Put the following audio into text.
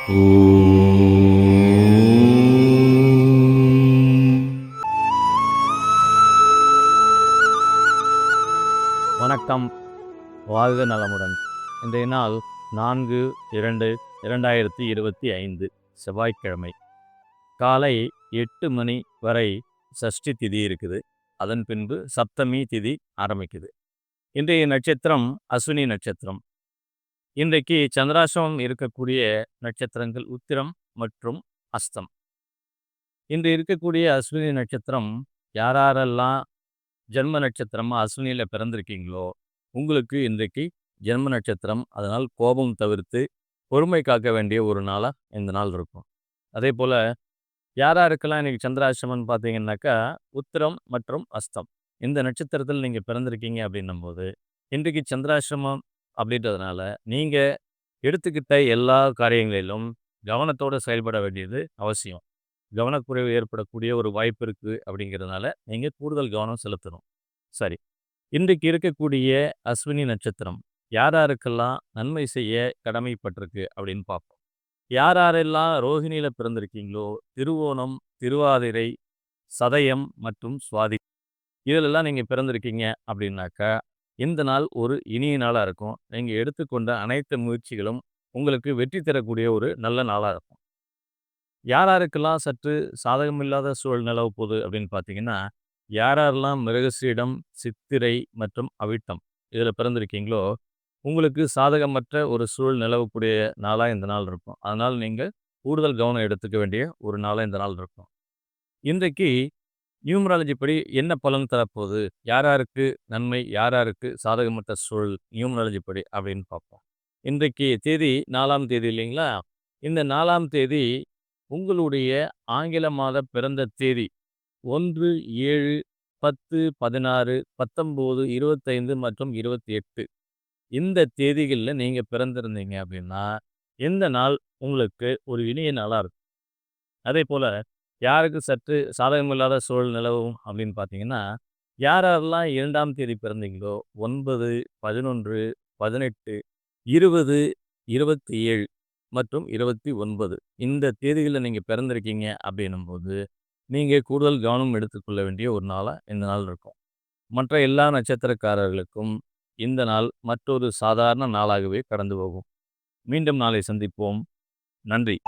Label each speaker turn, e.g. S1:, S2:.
S1: வணக்கம். வாழ்க நலமுடன். இன்றைய நாள் 4/2/2025 செவ்வாய்க்கிழமை. காலை 8 மணி வரை சஷ்டி திதி இருக்குது. அதன் பின்பு சப்தமி திதி ஆரம்பிக்குது. இன்றைய நட்சத்திரம் அஸ்வினி நட்சத்திரம். இன்றைக்கு சந்திராஷ்டமம் இருக்கக்கூடிய நட்சத்திரங்கள் உத்திரம் மற்றும் அஸ்தம். இன்று இருக்கக்கூடிய அஸ்வினி நட்சத்திரம் யாரெல்லாம் ஜென்ம நட்சத்திரமா அஸ்வினியில் பிறந்திருக்கீங்களோ உங்களுக்கு இன்றைக்கு ஜென்ம நட்சத்திரம். அதனால் கோபம் தவிர்த்து பொறுமை காக்க வேண்டிய ஒரு நாளாக இந்த நாள் இருக்கும். அதே போல் யாராருக்கெல்லாம் இன்றைக்கி சந்திராஷ்டமம்னு பார்த்தீங்கன்னாக்கா உத்திரம் மற்றும் அஸ்தம் இந்த நட்சத்திரத்தில் நீங்கள் பிறந்திருக்கீங்க அப்படின்னும் போது இன்றைக்கு சந்திராஷ்டமம் அப்படின்றதுனால நீங்கள் எடுத்துக்கிட்ட எல்லா காரியங்களிலும் கவனத்தோடு செயல்பட வேண்டியது அவசியம். கவனக்குறைவு ஏற்படக்கூடிய ஒரு வாய்ப்பு இருக்குது. அப்படிங்கிறதுனால நீங்கள் கூடுதல் கவனம் செலுத்தணும். சரி, இன்றைக்கு இருக்கக்கூடிய அஸ்வினி நட்சத்திரம் யாராருக்கெல்லாம் நன்மை செய்ய கடமைப்பட்டிருக்கு அப்படின்னு பார்ப்போம். யாரெல்லாம் ரோஹிணியில் பிறந்திருக்கீங்களோ திருவோணம், திருவாதிரை, சதயம் மற்றும் சுவாதி இதிலெல்லாம் நீங்கள் பிறந்திருக்கீங்க அப்படின்னாக்கா இந்த நாள் ஒரு இனிய நாளாக இருக்கும். நீங்கள் எடுத்துக்கொண்ட அனைத்து முயற்சிகளும் உங்களுக்கு வெற்றி தரக்கூடிய ஒரு நல்ல நாளாக இருக்கும். யாராருக்கெல்லாம் சற்று சாதகமில்லாத சூழல் நிலவ போகுது அப்படின்னு பார்த்தீங்கன்னா யாரெல்லாம் மிருகசீடம், சித்திரை மற்றும் அவிட்டம் இதில் பிறந்திருக்கீங்களோ உங்களுக்கு சாதகமற்ற ஒரு சூழல் நிலவக்கூடிய நாளாக இந்த நாள் இருக்கும். அதனால் நீங்கள் கூடுதல் கவனம் எடுத்துக்க வேண்டிய ஒரு நாளாக இந்த நாள் இருக்கும். இன்றைக்கு நியூமராலஜி படி என்ன பலன் தரப்போகுது, யாராருக்கு நன்மை, யாராருக்கு சாதகமற்ற சூழல் நியூமராலஜி படி அப்படின்னு பார்ப்போம். இன்றைக்கு தேதி 4ஆம் தேதி இல்லைங்களா? இந்த 4ஆம் தேதி உங்களுடைய ஆங்கில மாத பிறந்த தேதி 1, 7, 10, 16, 19, 25 மற்றும் 28 இந்த தேதிகளில் நீங்கள் பிறந்திருந்தீங்க அப்படின்னா இந்த நாள் உங்களுக்கு ஒரு இனிய நாளாக இருக்கும். அதே போல் யாருக்கு சற்று சாதகமில்லாத சூழல் நிலவும் அப்படின்னு பார்த்தீங்கன்னா யாரெல்லாம் 2ஆம் தேதி பிறந்தீங்களோ 9, 11, 18, 20, 27 மற்றும் 29 இந்த தேதிகளில் நீங்கள் பிறந்திருக்கீங்க அப்படின்னும் போது நீங்கள் கூடுதல் கவனம் எடுத்துக்கொள்ள வேண்டிய ஒரு நாளாக இந்த நாள் இருக்கும். மற்ற எல்லா நட்சத்திரக்காரர்களுக்கும் இந்த நாள் மற்றொரு சாதாரண நாளாகவே கடந்து போகும். மீண்டும் நாளை சந்திப்போம். நன்றி.